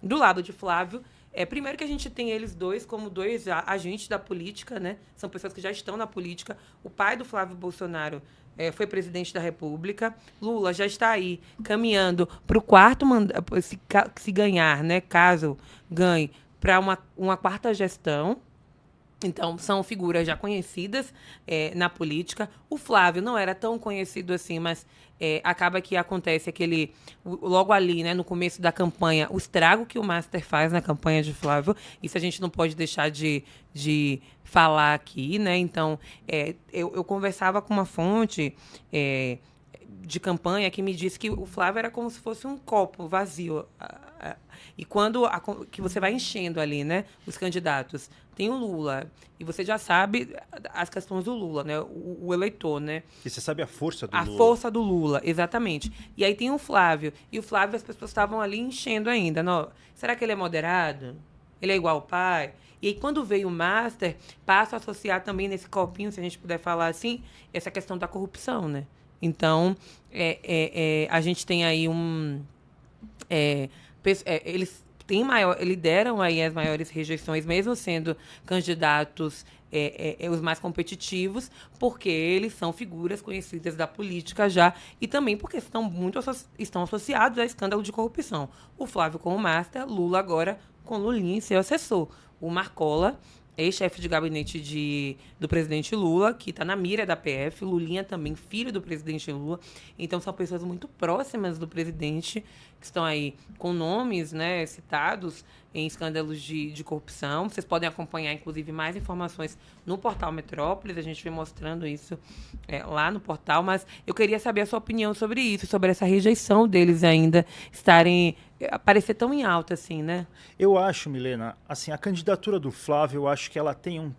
Do lado de Flávio, primeiro que a gente tem eles dois como dois agentes da política, né? São pessoas que já estão na política. O pai do Flávio Bolsonaro foi presidente da República. Lula já está aí caminhando para o quarto mandato, se ganhar, né? Caso ganhe, para uma quarta gestão. Então, são figuras já conhecidas na política. O Flávio não era tão conhecido assim, mas acaba que acontece logo ali, né, no começo da campanha, o estrago que o Master faz na campanha de Flávio. Isso a gente não pode deixar de falar aqui, né? Então, eu conversava com uma fonte de campanha que me disse que o Flávio era como se fosse um copo vazio. E quando que você vai enchendo ali, né, os candidatos, tem o Lula, e você já sabe as questões do Lula, né, o eleitor, né? E você sabe a força do A Lula. força do Lula, exatamente. E aí tem o Flávio, e o Flávio as pessoas estavam ali enchendo ainda. Não, será que ele é moderado? Ele é igual ao pai? E aí, quando veio o Master, passo a associar também nesse copinho, se a gente puder falar assim, essa questão da corrupção, né? Então, a gente tem aí eles lideram aí as maiores rejeições, mesmo sendo candidatos os mais competitivos, porque eles são figuras conhecidas da política já, e também porque estão associados a escândalo de corrupção. O Flávio com o Master, Lula agora com Lulinha em seu assessor. O Marcola, ex-chefe de gabinete do presidente Lula, que está na mira da PF. Lulinha também, filho do presidente Lula. Então, são pessoas muito próximas do presidente, que estão aí com nomes, né, citados em escândalos de corrupção. Vocês podem acompanhar, inclusive, mais informações no portal Metrópolis. A gente vem mostrando isso lá no portal. Mas eu queria saber a sua opinião sobre isso, sobre essa rejeição deles ainda estarem aparecer tão em alta assim, né? Eu acho, Milena, assim, a candidatura do Flávio, eu acho que ela tem um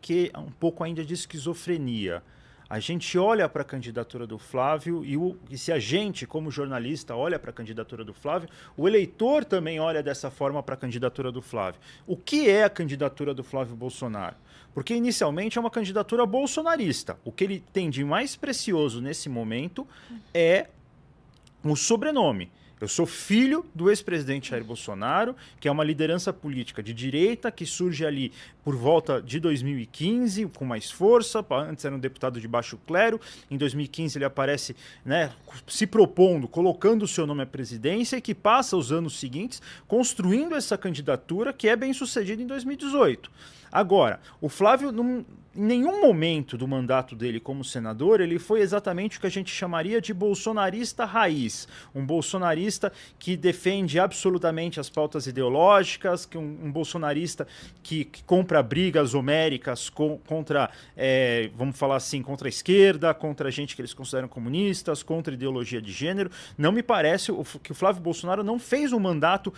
pouco ainda de esquizofrenia. A gente olha para a candidatura do Flávio e se a gente, como jornalista, olha para a candidatura do Flávio, o eleitor também olha dessa forma para a candidatura do Flávio. O que é a candidatura do Flávio Bolsonaro? Porque inicialmente é uma candidatura bolsonarista. O que ele tem de mais precioso nesse momento é o sobrenome. Eu sou filho do ex-presidente Jair Bolsonaro, que é uma liderança política de direita que surge ali por volta de 2015, com mais força. Antes era um deputado de baixo clero. Em 2015 ele aparece, né, se propondo, colocando o seu nome à presidência e que passa os anos seguintes construindo essa candidatura que é bem sucedida em 2018. Agora, o Flávio, em nenhum momento do mandato dele como senador, ele foi exatamente o que a gente chamaria de bolsonarista raiz. Um bolsonarista que defende absolutamente as pautas ideológicas, um bolsonarista que compra brigas homéricas contra, vamos falar assim, contra a esquerda, contra a gente que eles consideram comunistas, contra a ideologia de gênero. Não me parece que o Flávio Bolsonaro não fez um mandato,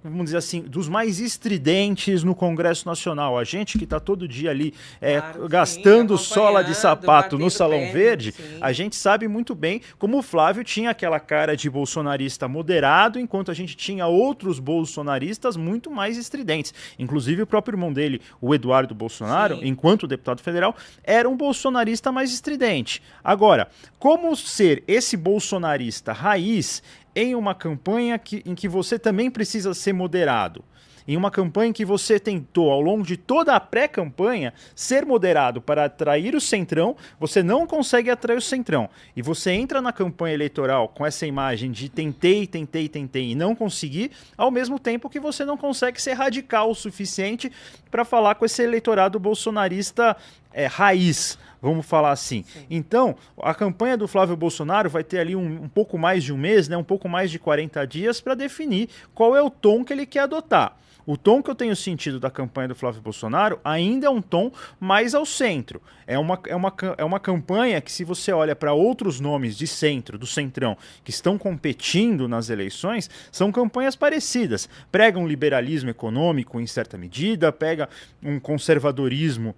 vamos dizer assim, dos mais estridentes no Congresso Nacional. A gente que está todo dia ali claro, gastando sola de sapato no Salão Verde, sim. A gente sabe muito bem como o Flávio tinha aquela cara de bolsonarista moderado, enquanto a gente tinha outros bolsonaristas muito mais estridentes. Inclusive o próprio irmão dele, o Eduardo Bolsonaro, sim. Enquanto deputado federal, era um bolsonarista mais estridente. Agora, como ser esse bolsonarista raiz em uma campanha em que você também precisa ser moderado? Em uma campanha em que você tentou, ao longo de toda a pré-campanha, ser moderado para atrair o Centrão, você não consegue atrair o Centrão. E você entra na campanha eleitoral com essa imagem de tentei e não consegui, ao mesmo tempo que você não consegue ser radical o suficiente para falar com esse eleitorado bolsonarista raiz. Vamos falar assim. Sim. Então, a campanha do Flávio Bolsonaro vai ter ali um pouco mais de um mês, né, um pouco mais de 40 dias para definir qual é o tom que ele quer adotar. O tom que eu tenho sentido da campanha do Flávio Bolsonaro ainda é um tom mais ao centro. É uma campanha que, se você olha para outros nomes de centro, do centrão, que estão competindo nas eleições, são campanhas parecidas. Prega um liberalismo econômico em certa medida, pega um conservadorismo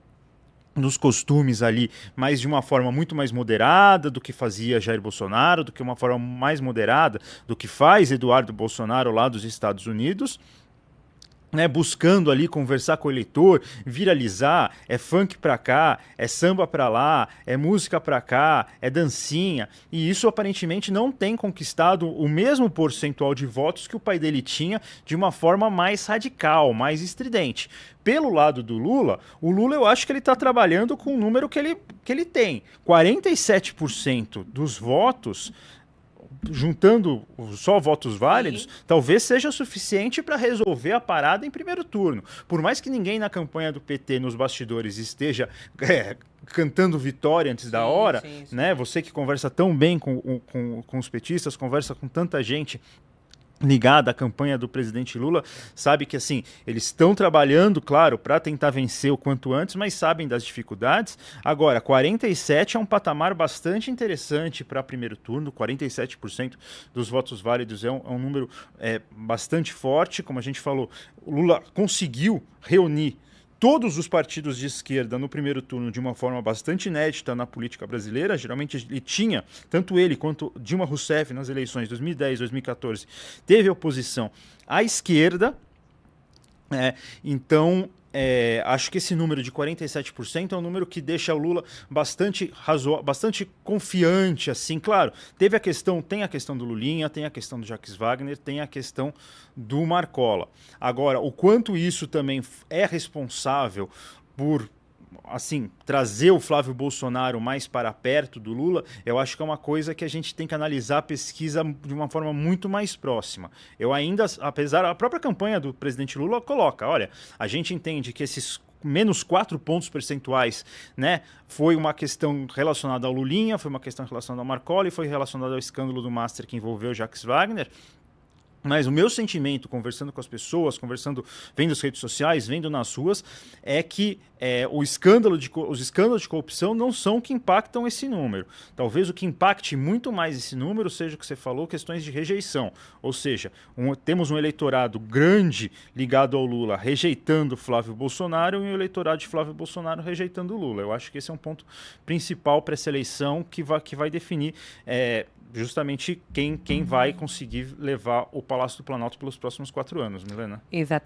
nos costumes ali, mas de uma forma muito mais moderada do que fazia Jair Bolsonaro, do que uma forma mais moderada do que faz Eduardo Bolsonaro lá dos Estados Unidos. né, buscando ali conversar com o eleitor, viralizar, é funk pra cá, é samba pra lá, é música pra cá, é dancinha, e isso aparentemente não tem conquistado o mesmo percentual de votos que o pai dele tinha de uma forma mais radical, mais estridente. Pelo lado do Lula, o Lula eu acho que ele está trabalhando com o número que ele tem. 47% dos votos, juntando só votos válidos, sim, talvez seja suficiente para resolver a parada em primeiro turno. Por mais que ninguém na campanha do PT, nos bastidores, esteja cantando vitória antes da hora, sim. Né? Você que conversa tão bem com os petistas, conversa com tanta gente ligada à campanha do presidente Lula, sabe que assim, eles estão trabalhando, claro, para tentar vencer o quanto antes, mas sabem das dificuldades. Agora, 47 é um patamar bastante interessante para primeiro turno, 47% dos votos válidos é um número bastante forte. Como a gente falou, o Lula conseguiu reunir todos os partidos de esquerda no primeiro turno de uma forma bastante inédita na política brasileira. Geralmente ele tinha, tanto ele quanto Dilma Rousseff nas eleições de 2010, 2014, teve oposição à esquerda. Então, acho que esse número de 47% é um número que deixa o Lula bastante confiante, assim, claro. Tem a questão do Lulinha, tem a questão do Jacques Wagner, tem a questão do Marcola. Agora, o quanto isso também é responsável por, assim, trazer o Flávio Bolsonaro mais para perto do Lula, eu acho que é uma coisa que a gente tem que analisar a pesquisa de uma forma muito mais próxima. Eu ainda, a própria campanha do presidente Lula coloca, olha, a gente entende que esses menos 4 pontos percentuais, né, foi uma questão relacionada ao Lulinha, foi uma questão relacionada ao Marcola e foi relacionada ao escândalo do Master que envolveu Jacques Wagner. Mas o meu sentimento, conversando com as pessoas, vendo as redes sociais, vendo nas ruas, é que os escândalos de corrupção não são o que impactam esse número. Talvez o que impacte muito mais esse número seja o que você falou, questões de rejeição. Ou seja, temos um eleitorado grande ligado ao Lula rejeitando Flávio Bolsonaro e um eleitorado de Flávio Bolsonaro rejeitando o Lula. Eu acho que esse é um ponto principal para essa eleição que vai definir justamente quem vai conseguir levar o Palácio do Planalto pelos próximos 4 anos, Milena. Exatamente.